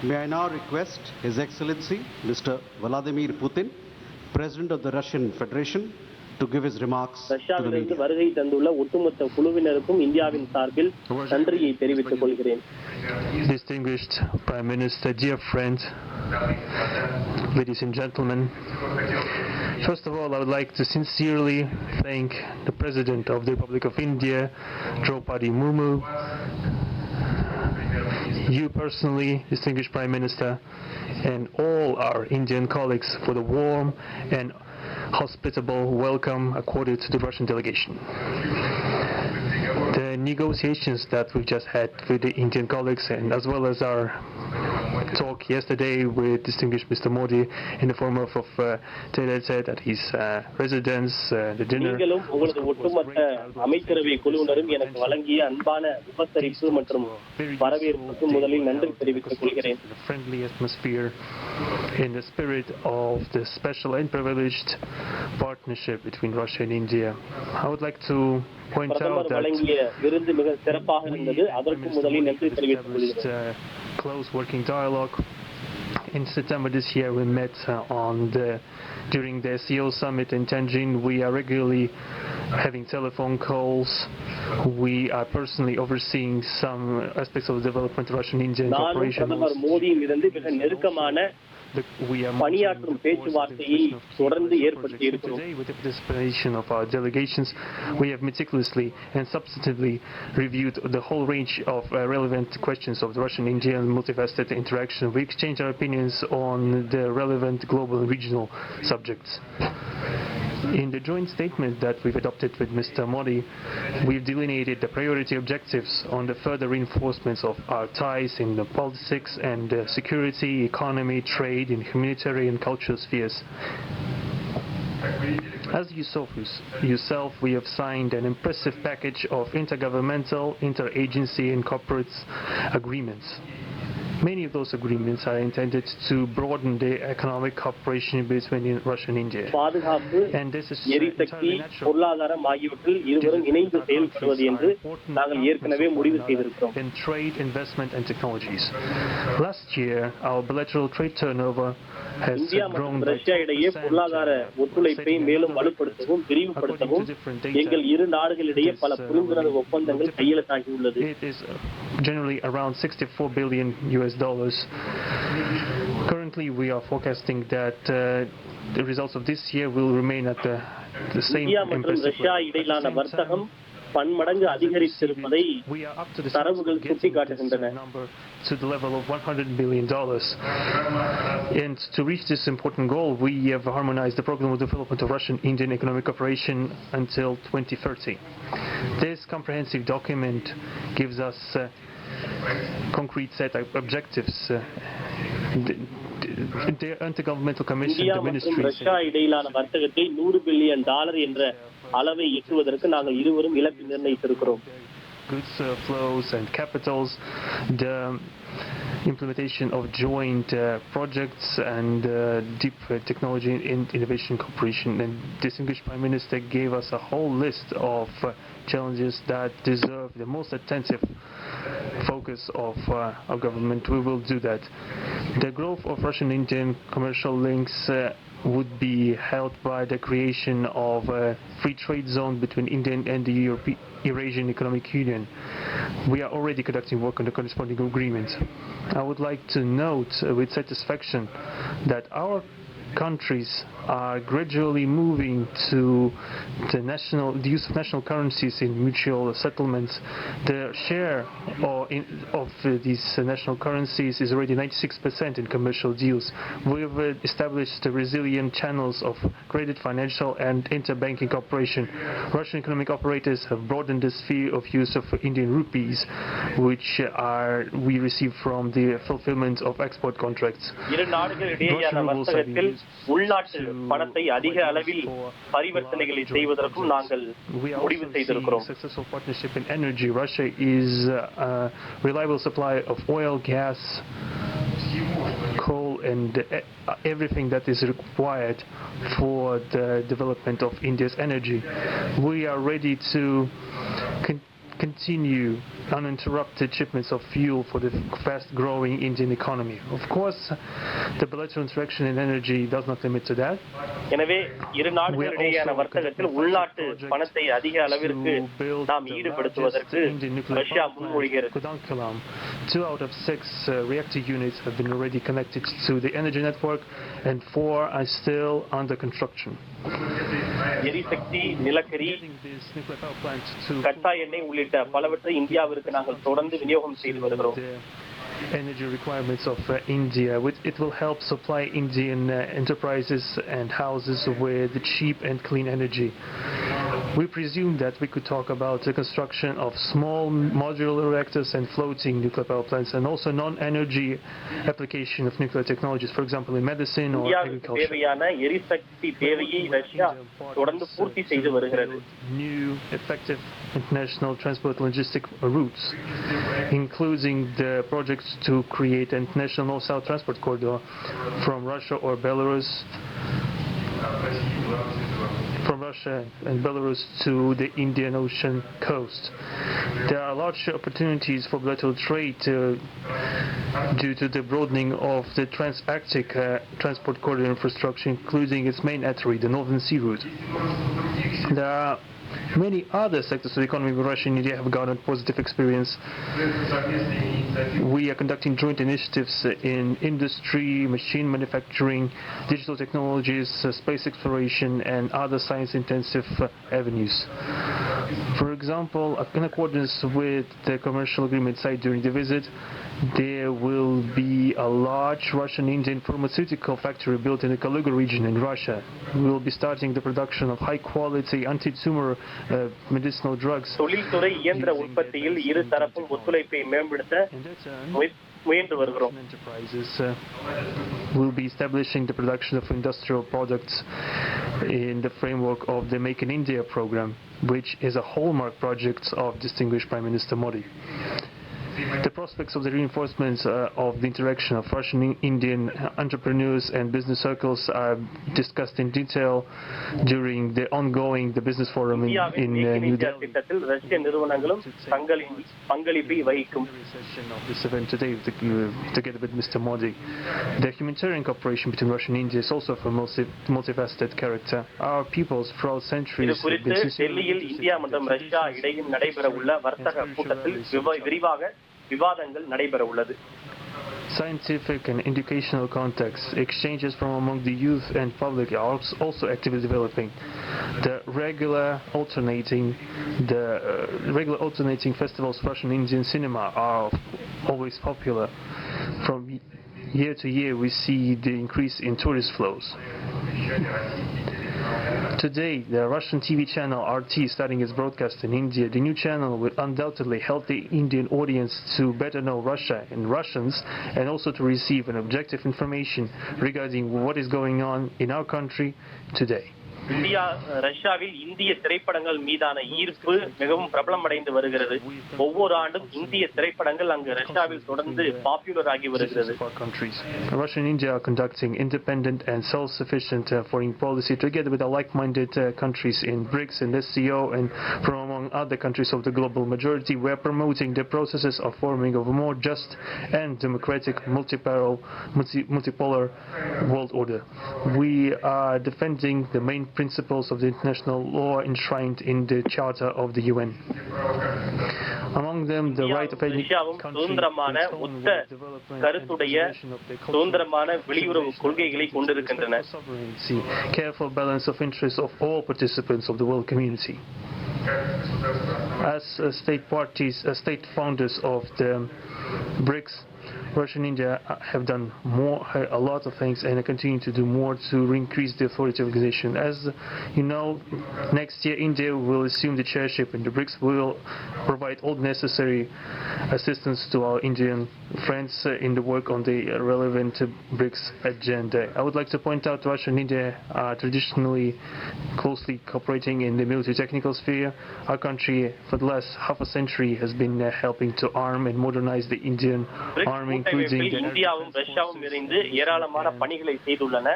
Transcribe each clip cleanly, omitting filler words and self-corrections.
May I now request His Excellency Mr. Vladimir Putin, President of the Russian Federation, to give his remarks to the media. வருகை தந்துள்ள ஒட்டுமொத்த குழுவினருக்கும் இந்தியாவின் சார்பில் நன்றியை தெரிவித்துக் கொள்கிறேன். Distinguished Prime Minister, dear friends, ladies and gentlemen, first of all, I would like to sincerely thank the President of the Republic of India, Draupadi Murmu, you personally, distinguished Prime Minister, and all our Indian colleagues for the warm and hospitable welcome accorded to the Russian delegation. The negotiations that we just had with the Indian colleagues, and as well as our talk yesterday with distinguished Mr. Modi in the form of Thanthi at his residence, the dinner. நீங்களும் உங்களது ஒட்டுமொத்த அமைச்சரவை குழுவினரும் எனக்கு வழங்கிய அன்பான உபசரிப்பு மற்றும் வரவேற்புக்கு முதலில் நன்றி தெரிவித்துக் கொள்கிறேன். The friendly atmosphere in the spirit of the special and privileged partnership between Russia and India. I would like to point out that close working dialogue. In September this year, we met during the SEO summit in Tianjin. We are regularly having telephone calls. We are personally overseeing some aspects of the development of Russian-Indian cooperation. பணியாற்றும் பேச்சுவார்த்தையை தொடர்ந்து ஏற்படுத்தி இருக்கிறோம். Today, with the participation of our delegations, we have meticulously and substantively reviewed the whole range of relevant questions of the Russian-Indian multifaceted interaction. We exchanged our opinions on the relevant global and regional subjects. In the joint statement that we've adopted with Mr. Modi, we've delineated the priority objectives on the further reinforcements of our ties in the politics and security, economy, trade, in humanitarian and cultural spheres. As you saw yourself, we have signed an impressive package of intergovernmental, interagency and corporate agreements. Many of those agreements are intended to broaden the economic cooperation between Russia and India. And this is எரிசக்தி, பொருளாதாரம் ஆகியவற்றில் இருவரும் இணைந்து செயல்படுவது என்று நாங்கள் ஏற்கனவே முடிவு செய்திருக்கிறோம். In trade, investment and technologies. Last year, our bilateral trade turnover has India grown மற்றும் ரஷ்யா இடையே பொருளாதார ஒத்துழைப்பை மேலும் வலுப்படுத்தவும் விரிவுபடுத்தவும் எங்கள் இரு நாடுகளிடையே பல புரிந்துணர்வு ஒப்பந்தங்கள் கையெழுத்தாகியுள்ளது. It is generally around $64 billion. Currently, we are forecasting that the results of this year will remain at the same impressive level. பன்மடங்கு அதிகரித்திருப்பதை தரவுகள் சுட்டிக்காட்டுகின்றன. To the level of $100 billion. And to reach this important goal, we have harmonized the program of development of Russian-Indian economic cooperation until 2030. This comprehensive document gives us concrete set of objectives. The Intergovernmental Commission, the ministries. Russia இடையிலான வர்த்தகத்தை $100 billion என்ற அளவை எட்டுவதற்கு நாங்கள் இருவரும் இலக்கு நிர்ணயித்திருக்கிறோம். Goods flows and capitals, the implementation of joint projects and deep technology and innovation cooperation. And distinguished Prime Minister gave us a whole list of challenges that deserve the most attentive focus of our government. We will do that. The growth of Russian-Indian commercial links would be helped by the creation of a free trade zone between India and the Eurasian Economic Union. We are already conducting work on the corresponding agreement. I would like to note with satisfaction that our countries are gradually moving to the use of national currencies in mutual settlements. The share of these national currencies is already 96% in commercial deals. We've established resilient channels of credit, financial and interbanking cooperation. Russian economic operators have broadened the sphere of use of Indian rupees, which we receive from the fulfillment of export contracts. பணத்தை அதிக அளவில் பரிவர்த்தனைகளை செய்வதற்கும் நாங்கள் முடிவு செய்திருக்கிறோம். Successful partnership in energy. Russia is a reliable supplier of oil, gas, coal and everything that is required for the development of India's energy. We are ready to continue uninterrupted shipments of fuel for the fast-growing Indian economy. Of course, the bilateral interaction in energy does not limit to that. எனவே இரு நாடுகளிடையேயான வர்த்தகத்தில் உள்நாட்டு பணத்தை அதிக அளவிற்கு நாம் ஈடுபடுத்துவதற்கு Russia முன்மொழிகிறது. 2 out of 6 reactor units have been already connected to the energy network and 4 are still under construction. எரிசக்தி, நிலக்கரி, கச்சா எண்ணெய் உள்ளிட்ட பலவற்றை இந்தியாவிற்கு நாங்கள் தொடர்ந்து விநியோகம் செய்து வருகிறோம். Energy requirements of India. It will help supply Indian enterprises and houses with cheap and clean energy. We presume that we could talk about the construction of small modular reactors and floating nuclear power plants, and also non-energy application of nuclear technologies, for example, in medicine or agriculture. தேவையான எரிசக்தி தேவையை Russia தொடர்ந்து பூர்த்தி செய்து வருகிறது. New effective international transport logistic routes, including the projects to create an international north-south transport corridor from Russia and Belarus to the Indian Ocean coast. There are large opportunities for bilateral trade due to the broadening of the trans-Arctic transport corridor infrastructure, including its main artery, the Northern Sea Route. There are many other sectors of the economy where Russia and India have garnered positive experience. We are conducting joint initiatives in industry, machine manufacturing, digital technologies, space exploration, and other science-intensive avenues. For example, in accordance with the commercial agreement signed during the visit, there will be a large Russian-Indian pharmaceutical factory built in the Kaluga region in Russia. We will be starting the production of high-quality anti-tumor medicinal drugs. தொழில்துறை இயந்திர உற்பத்தியில் இரு தரப்பும் ஒத்துழைப்பை மேம்படுத்த முயன்று வருகிறோம். Enterprises will be establishing the production of industrial products in the framework of the Make in India program, which is a hallmark project of distinguished Prime Minister Modi. The prospects of the reinforcement of the interaction of Russian-Indian entrepreneurs and business circles are discussed in detail during the ongoing business forum in New Delhi. Of this event today, together with Mr. Modi, the humanitarian cooperation between Russia and India is also of a multifaceted character. Our peoples throughout centuries have been டெல்லியில் India மற்றும் Russia இடையில் நடைபெற உள்ள வர்த்தக கூட்டத்தில் விரிவாக விவாதங்கள் நடைபெற உள்ளது. Scientific and educational contacts, exchanges from among the youth and public are also actively developing. The regular alternating festivals of Russian Indian cinema are always popular. From year to year, we see the increase in tourist flows. Today, the Russian TV channel RT starting its broadcast in India. The new channel will undoubtedly help the Indian audience to better know Russia and Russians, and also to receive an objective information regarding what is going on in our country today. ரஷ்யாவில் இந்திய திரைப்படங்கள் மீதான ஈர்ப்பு மிகவும் பிரபலமடைந்து வருகிறது. ஒவ்வொரு ஆண்டும் இந்திய திரைப்படங்கள் அங்கு ரஷ்யாவில் தொடர்ந்து பாப்புலர் ஆகி வருகிறது. Russia and India are conducting independent and self-sufficient foreign policy together with the like-minded countries in BRICS and SCO, and from among other countries of the global majority. We are promoting the processes of forming of a more just and democratic multipolar world order. We are defending the main principles of the international law enshrined in the Charter of the UN. Among them, the right of any country sovereignty, careful balance of interests of all participants of the world community. As state founders of the BRICS, Russia and India have done a lot of things, and continue to do more to increase the authority of the organization. As you know, next year India will assume the chairship, and the BRICS will provide all necessary assistance to our Indian friends in the work on the relevant BRICS agenda. I would like to point out Russia and India are traditionally closely cooperating in the military-technical sphere. Our country, for the last half a century, has been helping to arm and modernize the Indian army. இந்தியாவும் ரஷ்யாவும் இணைந்து ஏராளமான பணிகளை செய்துள்ளன.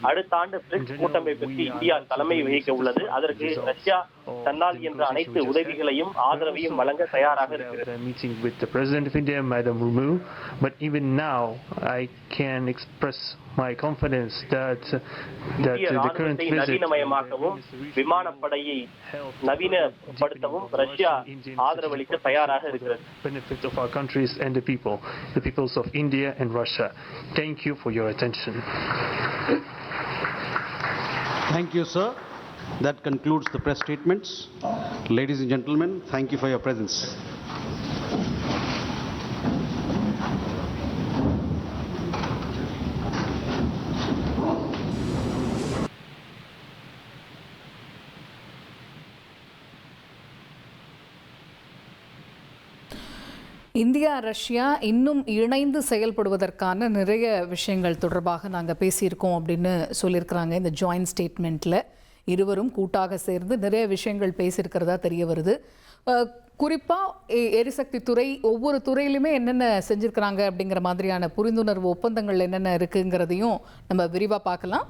அடுத்த ஆண்டு BRICS கூட்டமைப்புக்கு India தலைமை வகிக்க உள்ளது. அதற்கு ரஷ்யா தன்னால் என்ற அனைத்து உதவிகளையும் ஆதரவையும் வழங்க தயாராக இருக்கிறது. Meeting with the President of India, Madam Murmu, but even now I can express my confidence that the current visit நவீனமயமாக்கவும் விமானப்படையை நவீனப்படுத்தவும் ரஷ்யா ஆதரவளிக்க தயாராக இருக்கிறது. benefit of our countries and the peoples of India and Russia. Thank you for your attention. Thank you, sir. That concludes the press statements. Ladies and gentlemen, thank you for your presence. India Russia இன்னும் இணைந்து செயல்படுவதற்கான நிறைய விஷயங்கள் தொடர்பாக நாங்கள் பேசியிருக்கோம் அப்படின்னு சொல்லியிருக்கிறாங்க. இந்த ஜாயின்ட் ஸ்டேட்மெண்ட்டில் இருவரும் கூட்டாக சேர்ந்து நிறைய விஷயங்கள் பேசியிருக்கிறதா தெரிய வருது. குறிப்பாக எரிசக்தி துறை, ஒவ்வொரு துறையிலுமே என்னென்ன செஞ்சுருக்கிறாங்க அப்படிங்கிற மாதிரியான புரிந்துணர்வு ஒப்பந்தங்கள் என்னென்ன இருக்குங்கிறதையும் நம்ம விரிவாக பார்க்கலாம்.